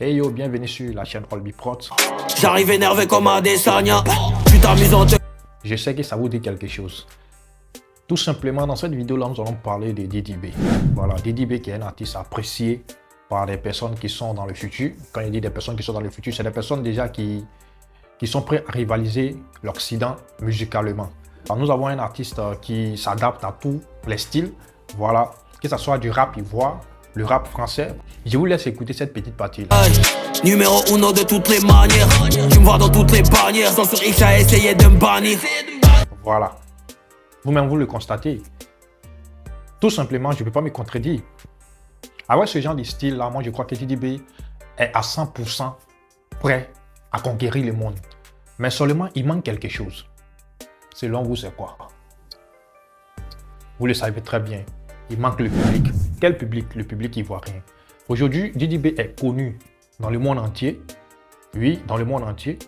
Hey yo, bienvenue sur la chaîne Olby Prod. J'arrive énervé comme un Desania. Tu t'amuses en te... Je sais que ça vous dit quelque chose. Tout simplement, dans cette vidéo-là, nous allons parler de DDB. Voilà, DDB qui est un artiste apprécié par des personnes qui sont dans le futur. Quand il dit des personnes qui sont dans le futur, c'est des personnes déjà qui sont prêtes à rivaliser l'Occident musicalement. Alors, nous avons un artiste qui s'adapte à tous les styles. Voilà, que ce soit du rap ivoire, le rap français. Je vous laisse écouter cette petite partie-là. Numéro 1 de toutes les manières. Tu me vois dans toutes les bannières. Sans sur X a essayé de me bannir. Voilà. Vous-même, vous le constatez. Tout simplement, je ne peux pas me contredire. Avec ce genre de style-là, moi, je crois que DDB est à 100% prêt à conquérir le monde. Mais seulement, il manque quelque chose. Selon vous, c'est quoi? Vous le savez très bien. Il manque le public. Quel public? Le public ivoirien. Aujourd'hui, DDB est connu dans le monde entier. Oui, dans le monde entier.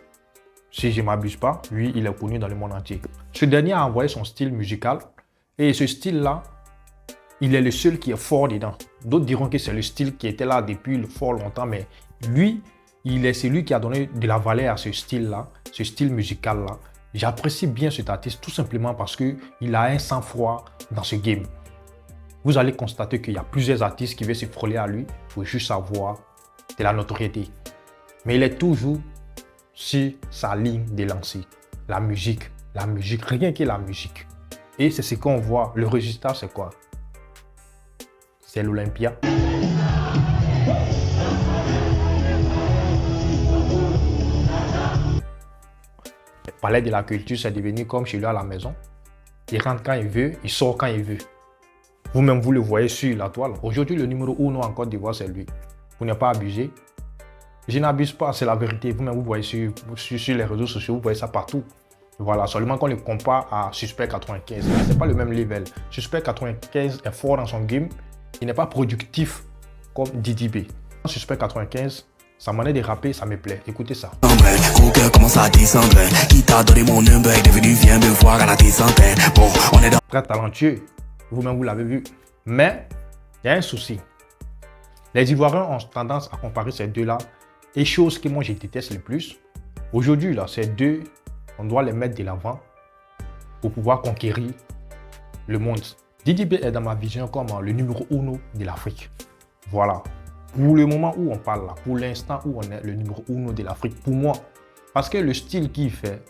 Si je ne m'abuse pas, lui, il est connu dans le monde entier. Ce dernier a envoyé son style musical. Et ce style-là, il est le seul qui est fort dedans. D'autres diront que c'est le style qui était là depuis fort longtemps. Mais lui, il est celui qui a donné de la valeur à ce style-là, ce style musical-là. J'apprécie bien cet artiste tout simplement parce qu'il a un sang-froid dans ce game. Vous allez constater qu'il y a plusieurs artistes qui veulent se frôler à lui pour juste avoir de la notoriété. Mais il est toujours sur sa ligne de lancée. La musique, rien que la musique. Et c'est ce qu'on voit. Le résultat, c'est quoi? C'est l'Olympia. Le palais de la culture, c'est devenu comme chez lui à la maison. Il rentre quand il veut, il sort quand il veut. Vous-même, vous le voyez sur la toile. Aujourd'hui, le numéro 1 en Côte d'Ivoire, c'est lui. Vous n'êtes pas abusé. Je n'abuse pas, c'est la vérité. Vous-même, vous voyez sur les réseaux sociaux, vous voyez ça partout. Voilà, seulement qu'on le compare à Suspect 95. Ce n'est pas le même level. Suspect 95 est fort dans son game. Il n'est pas productif comme DDB. Suspect 95, sa manière de rapper, ça me plaît. Écoutez ça. Très talentueux. Vous-même, vous l'avez vu. Mais, il y a un souci. Les Ivoiriens ont tendance à comparer ces deux-là. Et chose que moi, je déteste le plus. Aujourd'hui, là, ces deux, on doit les mettre de l'avant pour pouvoir conquérir le monde. DDB est dans ma vision comme le numéro 1 de l'Afrique. Voilà. Pour le moment où on parle là, pour l'instant où on est le numéro 1 de l'Afrique, pour moi. Parce que le style qu'il fait,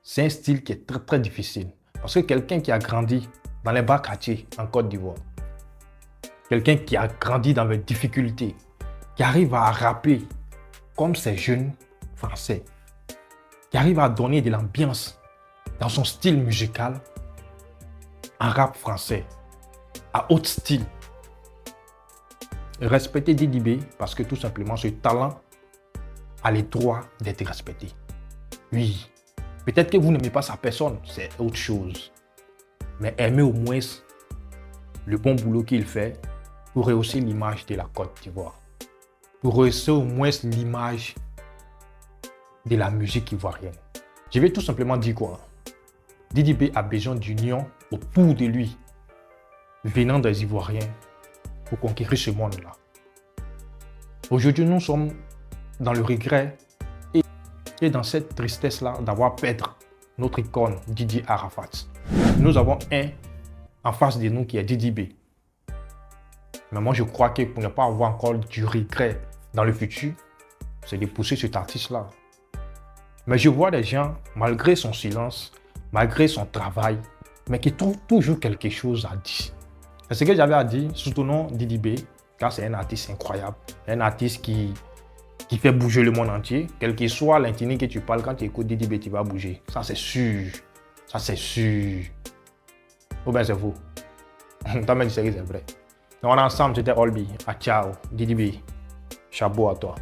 c'est un style qui est très, très difficile. Parce que quelqu'un qui a grandi dans les bas quartiers en Côte d'Ivoire, quelqu'un qui a grandi dans les difficultés, qui arrive à rapper comme ces jeunes français, qui arrive à donner de l'ambiance dans son style musical, en rap français, à haut style. Respectez DDB parce que tout simplement ce talent a le droit d'être respecté. Oui, peut-être que vous n'aimez pas sa personne, c'est autre chose. Mais aimez au moins le bon boulot qu'il fait pour rehausser l'image de la Côte d'Ivoire. Pour rehausser au moins l'image de la musique ivoirienne. Je vais tout simplement dire quoi? DDB a besoin d'union autour de lui, venant des Ivoiriens, pour conquérir ce monde-là. Aujourd'hui, nous sommes dans le regret et dans cette tristesse-là d'avoir perdu notre icône Didier Arafat. Nous avons un en face de nous qui est DDB. Mais moi, je crois que pour ne pas avoir encore du regret dans le futur, c'est de pousser cet artiste-là. Mais je vois des gens, malgré son silence, malgré son travail, mais qui trouvent toujours quelque chose à dire. C'est ce que j'avais à dire, soutenons DDB, car c'est un artiste incroyable, un artiste qui fait bouger le monde entier. Quel que soit l'intérêt que tu parles, quand tu écoutes DDB, tu vas bouger. Ça, c'est sûr. Ça, c'est sûr. Ou bien c'est faux. T'as même dit que c'est vrai. Donc, on est ensemble, c'était Olby. Ah, ciao, DDB. Chapeau à toi.